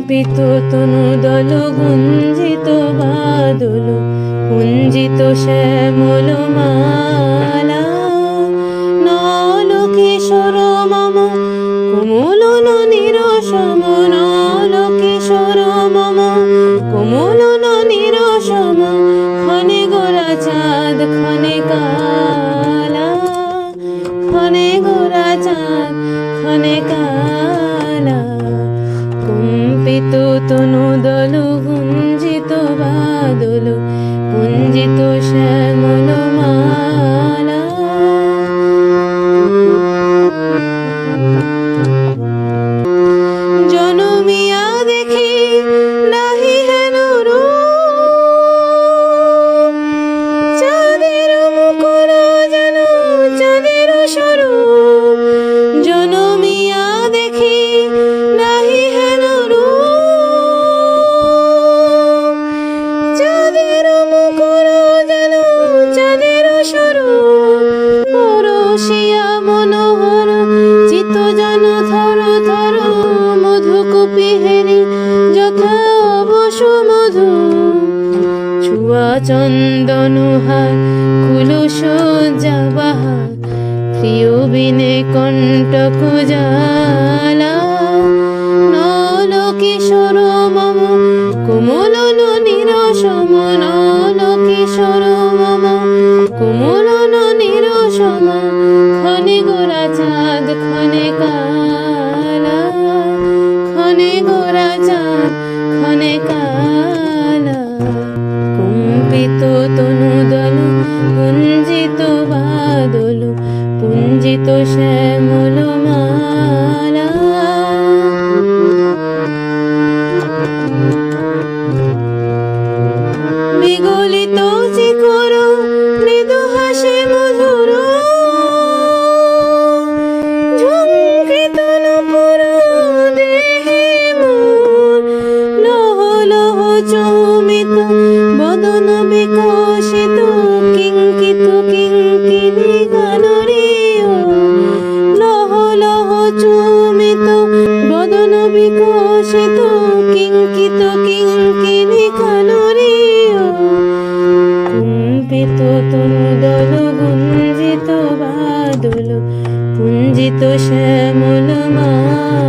কম্পিত তনুদল গুঞ্জিত বাদল কুঞ্জিত শ্যামল মালা নল কিশোর মম কোমল নিরসম নল কিশোর মম কোমল নিরসম ক্ষণে গোরা চাঁদ ক্ষণে কালা ক্ষণে গোরা চাঁদ ক্ষণে কালা কম্পিত তনুদল গুঞ্জিত বাদল কুঞ্জিত শ্যামল মালা জনমিয়া দেখি নাহি হেন রূপ চাঁদের মুকুল যেন চাঁদের স্বরূপ জনমিয়া দেখি নাহি হেন রূপ চাঁদের মুকুল যেন চাঁদের স্বরূপ পরশিয়া মনোহর চিত জন থর থর মধুকূপী হেরি যথা অবসু মধু ছুয়া চন্দন হার কুলসজ্জা বাহার প্রিয় বিনে কণ্টক জালা নল কিশোর মম কোমল নিরসম নল কিশোর মম কোমল নিরসম ক্ষণে গোরা চাঁদ ক্ষণে কালা ক্ষণে গোরা চাঁদ ক্ষণে কালা কম্পিত তনুদল কুঞ্জিত বাদল পুঞ্জিত শ্যামল মালা বিগলিত চিকর মৃদু হাসি মধুর ঝঙ্কৃত নূপুর দেহে মোর লহ লহ চৌমিত বদন বিকশিত কিঙ্কিত কিঙ্কিনী গানরিও লহ লহ চৌমিত বদন বিকশিত কিঙ্কিত কিঙ্কিনী গানরিও কম্পিত তনুদল গুঞ্জিত বাদল কুঞ্জিত শ্যামল মালা